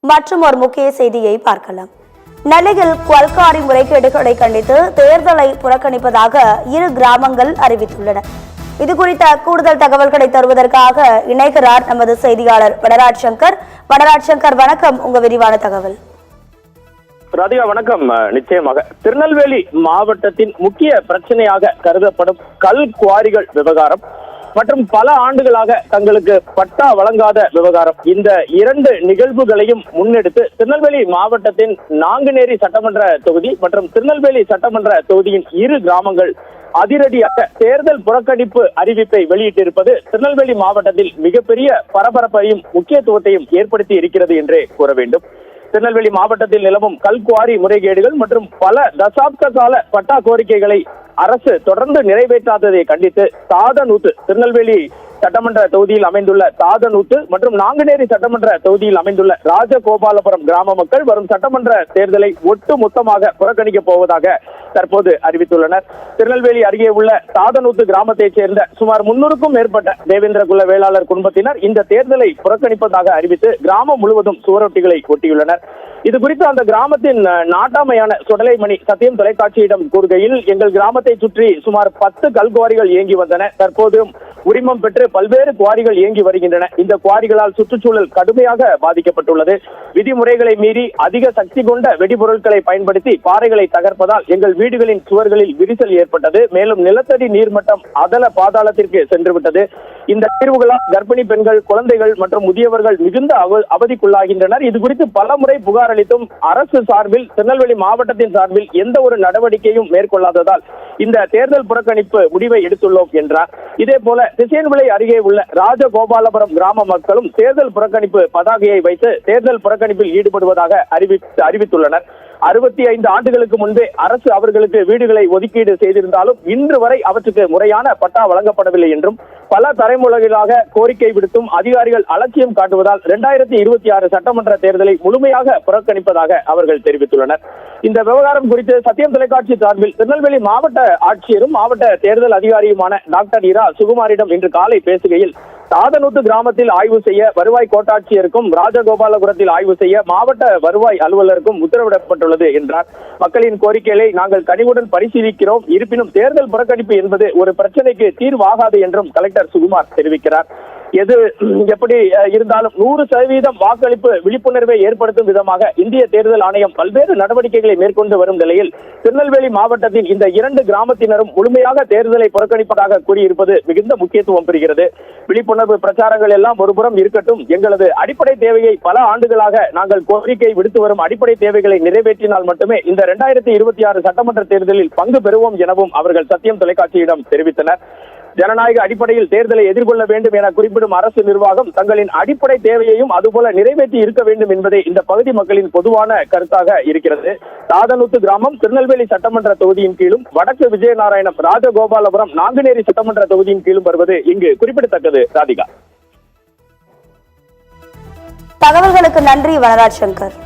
மற்றும் ஒரு முக்கிய செய்தியை பார்க்கலாம். நெல்லையில் குவால்காரி முறைகேடுகளை கண்டித்து தேர்தலை புறக்கணிப்பதாக இரு கிராமங்கள் அறிவித்துள்ளன. இது குறித்த கூடுதல் தகவல்களை தருவதற்காக இணைகிறார் நமது செய்தியாளர் வனராஜ் சங்கர். வனராஜ் சங்கர், வணக்கம். உங்க விரிவான தகவல். ராதிகா, வணக்கம். நிச்சயமாக திருநெல்வேலி மாவட்டத்தின் முக்கிய பிரச்சனையாக கருதப்படும் கல் குவாரிகள் விவகாரம் மற்றும் பல ஆண்டுகளாக தங்களுக்கு பட்டா வழங்காத விவகாரம், இந்த இரண்டு நிகழ்வுகளையும் முன்னெடுத்து திருநெல்வேலி மாவட்டத்தின் நாங்குநேரி சட்டமன்ற தொகுதி மற்றும் திருநெல்வேலி சட்டமன்ற தொகுதியின் இரு கிராமங்கள் அதிரடியாக தேர்தல் புறக்கணிப்பு அறிவிப்பை வெளியிட்டிருப்பது திருநெல்வேலி மாவட்டத்தில் மிகப்பெரிய பரபரப்பையும் முக்கியத்துவத்தையும் ஏற்படுத்தி இருக்கிறது என்றே கூற வேண்டும். திருநெல்வேலி மாவட்டத்தில் நிலவும் கல்குவாரி முறைகேடுகள் மற்றும் பல தசாப்த கால பட்டா கோரிக்கைகளை அரசு தொடர்ந்து நிறைவேற்றாததை கண்டித்து தாதனூத்து திருநெல்வேலி சட்டமன்ற தொகுதியில் அமைந்துள்ள தாதனூத்து மற்றும் நாங்குநேரி சட்டமன்ற தொகுதியில் அமைந்துள்ள ராஜகோபாலபுரம் கிராம மக்கள் வரும் சட்டமன்ற தேர்தலை ஒட்டு மொத்தமாக புறக்கணிக்கப் போவதாக தற்போது அறிவித்துள்ளனர். திருநெல்வேலி அருகே உள்ள தாதனூத்து கிராமத்தைச் சேர்ந்த சுமார் 300க்கும் மேற்பட்ட தேவேந்திர குல வேளாளர் குடும்பத்தினர் இந்த தேர்தலை புறக்கணிப்பதாக அறிவித்து கிராமம் முழுவதும் சுவரொட்டிகளை ஒட்டியுள்ளனர். இது குறித்து அந்த கிராமத்தின் நாட்டாமையான சுடலைமணி சத்தியம் தொலைக்காட்சியிடம் கூறுகையில், எங்கள் கிராமத்தை சுற்றி சுமார் 10 கல்குவாரிகள் இயங்கி வந்தன. தற்போது உரிமம் பெற்று பல்வேறு குவாரிகள் இயங்கி வருகின்றன. இந்த குவாரிகளால் சுற்றுச்சூழல் கடுமையாக பாதிக்கப்பட்டுள்ளது. விதிமுறைகளை மீறி அதிக சக்தி கொண்ட வெடிபொருட்களை பயன்படுத்தி பாறைகளை தகர்ப்பதால் எங்கள் வீடுகளின் சுவர்களில் விரிசல் ஏற்பட்டது. மேலும் நிலத்தடி நீர்மட்டம் அதல பாதாளத்திற்கு சென்றுவிட்டது. இந்த தீர்வுகளால் கர்ப்பிணி பெண்கள், குழந்தைகள் மற்றும் முதியவர்கள் மிகுந்த அவதிக்குள்ளாகின்றனர். இது குறித்து பல முறை புகார் அளித்தும் அரசு சார்பில் திருநெல்வேலி மாவட்டத்தின் சார்பில் எந்த ஒரு நடவடிக்கையும் மேற்கொள்ளாததால் இந்த தேர்தல் புறக்கணிப்பு முடிவை எடுத்துள்ளோம் என்றார். இதே போல திசையன்விளை அருகே உள்ள ராஜகோபாலபுரம் கிராம மக்களும் தேர்தல் புறக்கணிப்பு பதாகையை வைத்து தேர்தல் புறக்கணிப்பில் ஈடுபடுவதாக அறிவித்துள்ளனர். 65 ஆண்டுகளுக்கு முன்பே அரசு அவர்களுக்கு வீடுகளை ஒதுக்கீடு செய்திருந்தாலும் இன்று வரை அவற்றுக்கு முறையான பட்டா வழங்கப்படவில்லை என்றும் பல தலைமுறைகளாக கோரிக்கை விடுத்தும் அதிகாரிகள் அலட்சியம் காட்டுவதால் 2026 சட்டமன்ற தேர்தலை முழுமையாக புறக்கணிப்பதாக அவர்கள் தெரிவித்துள்ளனர். இந்த விவகாரம் குறித்து சத்தியம் தொலைக்காட்சி சார்பில் திருநெல்வேலி மாவட்ட ஆட்சியரும் மாவட்ட தேர்தல் அதிகாரியுமான டாக்டர் இரா சுகுமாரிடம் இன்று காலை பேசுகையில், தாதனூத்து கிராமத்தில் ஆய்வு செய்ய வருவாய் கோட்டாட்சியருக்கும் ராஜகோபாலபுரத்தில் ஆய்வு செய்ய மாவட்ட வருவாய் அலுவலருக்கும் உத்தரவிடப்பட்டுள்ளது என்றார். மக்களின் கோரிக்கைகளை நாங்கள் கனிவுடன் பரிசீலிக்கிறோம். இருப்பினும் தேர்தல் புறக்கணிப்பு என்பது ஒரு பிரச்சனைக்கு தீர்வாகாது என்றும் கலெக்டர் சுகுமார் தெரிவிக்கிறார். எது எப்படி இருந்தாலும் 100% வாக்களிப்பு விழிப்புணர்வை ஏற்படுத்தும் விதமாக இந்திய தேர்தல் ஆணையம் பல்வேறு நடவடிக்கைகளை மேற்கொண்டு வரும் நிலையில் திருநெல்வேலி மாவட்டத்தின் இந்த இரண்டு கிராமத்தினரும் முழுமையாக தேர்தலை புறக்கணிப்பதாக கூறியிருப்பது மிகுந்த முக்கியத்துவம் பெறுகிறது. விழிப்புணர்வு பிரச்சாரங்கள் எல்லாம் ஒருபுறம் இருக்கட்டும், எங்களது அடிப்படை தேவையை பல ஆண்டுகளாக நாங்கள் கோரிக்கை விடுத்து வரும் அடிப்படை தேவைகளை நிறைவேற்றினால் மட்டுமே இந்த 2026 சட்டமன்ற தேர்தலில் பங்கு பெறுவோம் எனவும் அவர்கள் சத்தியம் தொலைக்காட்சியிடம் தெரிவித்தனர். ஜனநாயக அடிப்படையில் தேர்தலை எதிர்கொள்ள வேண்டும் என குறிப்பிடும் அரசு நிர்வாகம் தங்களின் அடிப்படை தேவையையும் அதுபோல நிறைவேற்றி இருக்க வேண்டும் என்பதே இந்த பகுதி மக்களின் பொதுவான கருத்தாக இருக்கிறது. தாதனூத்து கிராமம் திருநெல்வேலி சட்டமன்ற தொகுதியின் கீழும், வடக்கு விஜயநாராயணம் ராஜகோபாலபுரம் நாங்குநேரி சட்டமன்ற தொகுதியின் கீழும் வருவது இங்கு குறிப்பிடத்தக்கது. ராதிகா, தகவல்களுக்கு நன்றி வனராஜ் சங்கர்.